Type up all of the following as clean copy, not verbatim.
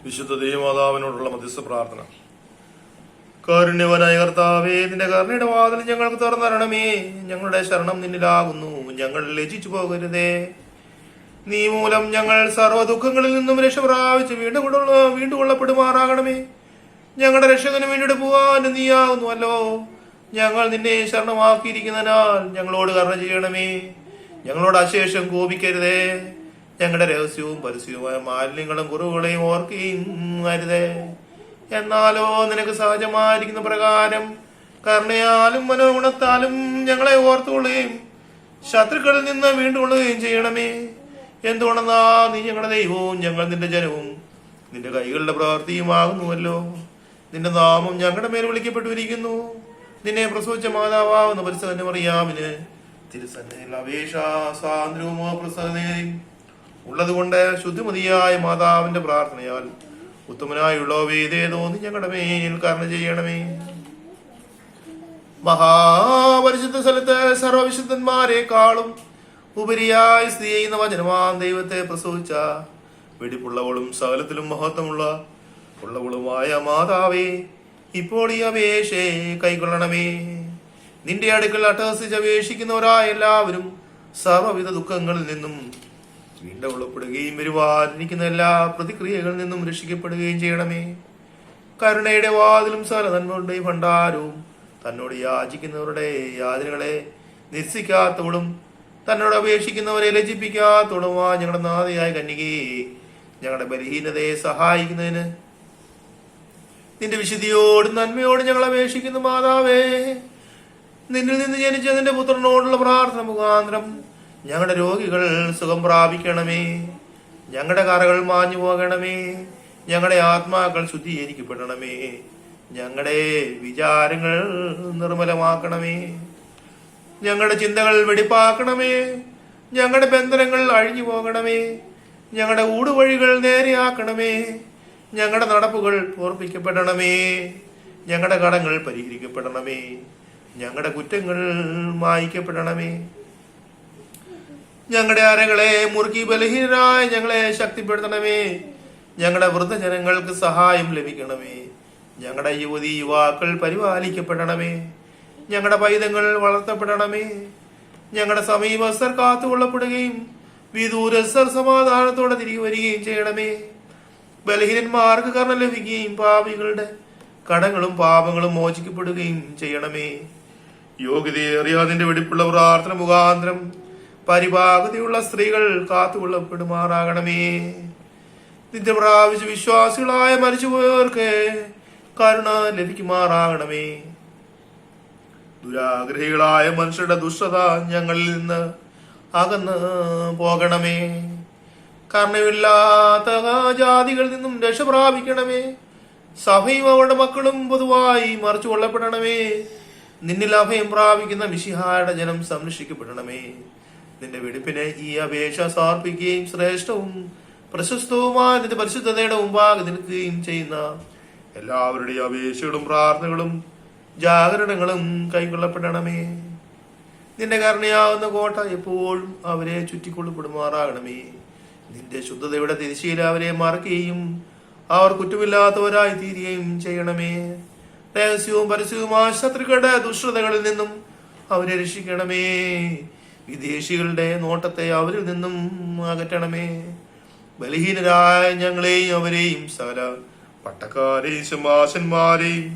വിശുദ്ധ ദേവമാതാവിനോടുള്ള മധ്യസ്ഥ പ്രാർത്ഥന. കാരുണ്യവനായ കർത്താവേ, നിന്റെ കരുണയുടെ വാതിൽ ഞങ്ങൾക്ക് തുറന്നരണമേ. ഞങ്ങളുടെ ശരണം നിന്നിലാകുന്നു, ഞങ്ങൾ ലജ്ജിച്ചു പോകരുതേ. നീ മൂലം ഞങ്ങൾ സർവ്വ ദുഃഖങ്ങളിൽ നിന്നും രക്ഷ പ്രാപിച്ച് വീണ്ടും കൊള്ളപ്പെടുമാറാകണമേ. ഞങ്ങളുടെ രക്ഷകന് വീണ്ടെടുക്കുവാൻ നീയാകുന്നുവല്ലോ. ഞങ്ങൾ നിന്നെ ശരണമാക്കിയിരിക്കുന്നതിനാൽ ഞങ്ങളോട് കരുണ ചെയ്യണമേ. ഞങ്ങളോട് അശേഷം കോപിക്കരുതേ. ഞങ്ങളുടെ രഹസ്യവും പരസ്യവുമായ മാലിന്യങ്ങളും കുറവുകളെയും ഓർക്കുകയും അരുതേ. എന്നാലോ നിനക്ക് സഹജമായിരിക്കുന്ന പ്രകാരം കരുണയാലും മനോഗുണത്താലും ഞങ്ങളെ ഓർത്തുകൊള്ളുകയും ശത്രുക്കളിൽ നിന്ന് വീണ്ടുകൊള്ളുകയും ചെയ്യണമേ. എന്തുകൊണ്ടെന്നാ നീ ഞങ്ങളുടെ ദൈവവും ഞങ്ങൾ നിന്റെ ജനവും നിന്റെ കൈകളുടെ പ്രവൃത്തിയുമാകുന്നുവല്ലോ. നിന്റെ നാമം ഞങ്ങളുടെ മേൽ വിളിക്കപ്പെട്ടിരിക്കുന്നു. നിന്നെ പ്രസവിച്ച മാതാവാകുന്ന പരിസര മറിയാമിന് തിരുസന്നയിൽ അപേക്ഷ സ്വാതന്ത്ര്യമോ പ്രസന്നതയും ഉള്ളതുകൊണ്ട് ശുദ്ധിമതിയായ മാതാവിന്റെ പ്രാർത്ഥനയാൽ ഉത്തമനായുള്ള വേദേ തോന്നി ഞങ്ങളുടെ മേൽ കരുണ ചെയ്യണമേ. മഹാപരിശുദ്ധ സ്ഥലത്ത് സർവവിശുദ്ധന്മാരെക്കാളും ഉപരിയായി സ്ഥിതി ചെയ്യുന്ന വചനമാൻ ദൈവത്തെ പ്രസവിച്ച വെടിപ്പുള്ളവളും സകലത്തിലും മഹത്വമുള്ളവളുമായ മാതാവേ, ഇപ്പോൾ ഈ അപേക്ഷയെ കൈക്കൊള്ളണമേ. നിന്റെ അടുക്കൽ അട്ടഹസിച്ച് അപേക്ഷിക്കുന്നവരായ എല്ലാവരും സർവ്വവിധ ദുഃഖങ്ങളിൽ നിന്നും വീണ്ടുകൊള്ളപ്പെടുകയും വരുവാനിരിക്കുന്ന എല്ലാ പ്രതിക്രിയകളിൽ നിന്നും രക്ഷിക്കപ്പെടുകയും ചെയ്യണമേ. കരുണയുടെ വാതിലും സകല നന്മകളുടെ ഭണ്ഡാരവും തന്നോട് യാചിക്കുന്നവരുടെ യാതനകളെ നിരസിക്കാത്തവളും തന്നോട് അപേക്ഷിക്കുന്നവരെ ലജ്ജിപ്പിക്കാത്തവളുമാ ഞങ്ങളുടെ നാഥയായ കന്യകയെ, ഞങ്ങളുടെ ബലഹീനതയെ സഹായിക്കുന്നതിന് നിന്റെ വിശുദ്ധിയോടും നന്മയോടും ഞങ്ങൾ അപേക്ഷിക്കുന്നു. മാതാവേ, നിന്നിൽ നിന്ന് ജനിച്ച നിന്റെ പുത്രനോടുള്ള പ്രാർത്ഥന മുഖാന്തരം ഞങ്ങളുടെ രോഗികൾ സുഖം പ്രാപിക്കണമേ. ഞങ്ങളുടെ കറകൾ മാഞ്ഞു പോകണമേ. ഞങ്ങളുടെ ആത്മാക്കൾ ശുദ്ധീകരിക്കപ്പെടണമേ. ഞങ്ങളുടെ വിചാരങ്ങൾ നിർമ്മലമാക്കണമേ. ഞങ്ങളുടെ ചിന്തകൾ വെടിപ്പാക്കണമേ. ഞങ്ങളുടെ ബന്ധനങ്ങൾ അഴിഞ്ഞു പോകണമേ. ഞങ്ങളുടെ ഊടുവഴികൾ നേരെയാക്കണമേ. ഞങ്ങളുടെ നടപ്പുകൾ ഓർപ്പിക്കപ്പെടണമേ. ഞങ്ങളുടെ കടങ്ങൾ പരിഹരിക്കപ്പെടണമേ. ഞങ്ങളുടെ കുറ്റങ്ങൾ മായ്ക്കപ്പെടണമേ. ഞങ്ങളുടെ അരകളെ മുറുക്കി ബലഹീനരായ ഞങ്ങളെ ശക്തിപ്പെടുത്തണമേ. ഞങ്ങളുടെ വൃദ്ധജനങ്ങൾക്ക് സഹായം ലഭിക്കണമേ. ഞങ്ങളുടെ യുവാക്കൾ പരിപാലിക്കപ്പെടണമേ. ഞങ്ങളുടെ പൈതങ്ങൾ വളർത്തപ്പെടണമേ. ഞങ്ങളുടെ സമീപസ്ഥർ കാത്തുകൊള്ളപ്പെടുകയും വിദൂരസ്ഥർ സമാധാനത്തോടെ തിരികെ വരികയും ചെയ്യണമേ. ബലഹീനന്മാർക്ക് കരുണ ലഭിക്കുകയും പാപികളുടെ കടങ്ങളും പാപങ്ങളും മോചിക്കപ്പെടുകയും ചെയ്യണമേ. യോഗ്യതയേറിയ നിന്റെ വെടിപ്പുള്ള പ്രാർത്ഥന മുഖാന്തരം പരിപാകതയുള്ള സ്ത്രീകൾ കാത്തുകൊള്ളപ്പെടുമാറാകണമേ. നിന്റെ പ്രാപിച്ച് വിശ്വാസികളായ മരിച്ചുപോയവർക്ക് കരുണ ലഭിക്കുമാറാകണമേ. ദുരാഗ്രഹികളായ മനുഷ്യരുടെ ദുഷ്ടത ഞങ്ങളിൽ നിന്ന് അകന്ന് പോകണമേ. കരുണയില്ലാത്ത ജാതികളിൽ നിന്നും രക്ഷ പ്രാപിക്കണമേ. സഭയും അവരുടെ മക്കളും പൊതുവായി മറിച്ചു കൊള്ളപ്പെടണമേ. നിന്നിൽ അഭയം പ്രാപിക്കുന്ന മിശിഹായുടെ ജനം സംരക്ഷിക്കപ്പെടണമേ. നിന്റെ വെടിപ്പിനെ ഈ അപേക്ഷ സമർപ്പിക്കുകയും ശ്രേഷ്ഠവും പ്രശസ്തവുമായ നിന്റെ പരിശുദ്ധതയുടെ മുമ്പാകെ നിൽക്കുകയും ചെയ്യുന്ന എല്ലാവരുടെയും അപേക്ഷകളും പ്രാർത്ഥനകളും ജാഗരണങ്ങളും കൈക്കൊള്ളപ്പെടണമേ. നിന്റെ കരുണയാകുന്ന കോട്ട എപ്പോഴും അവരെ ചുറ്റിക്കൊള്ളപ്പെടുമാറാകണമേ. നിന്റെ ശുദ്ധതയുടെ തിരിശീല അവരെ മറക്കുകയും അവർ കുറ്റമില്ലാത്തവരായി തീരുകയും ചെയ്യണമേ. രഹസ്യവും പരസ്യവുമായ ശത്രുക്കളുടെ ദുഷ്ടതകളിൽ നിന്നും അവരെ രക്ഷിക്കണമേ. വിദേശികളുടെ നോട്ടത്തെ അവരിൽ നിന്നും അകറ്റണമേ. ബലഹീനരായ ഞങ്ങളെയും അവരെയും സകല പട്ടക്കാരെയും ശമാശന്മാരെയും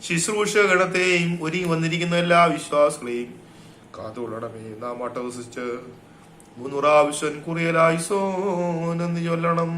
ശുശ്രൂഷഗണത്തെയും ഒരുങ്ങി വന്നിരിക്കുന്ന എല്ലാ വിശ്വാസികളെയും കാത്തുകൊള്ളണമേ. നാം അട്ടഹസിച്ച് 300 പ്രാവശ്യം കുറിയലായിസോ എന്ന് ചൊല്ലണം.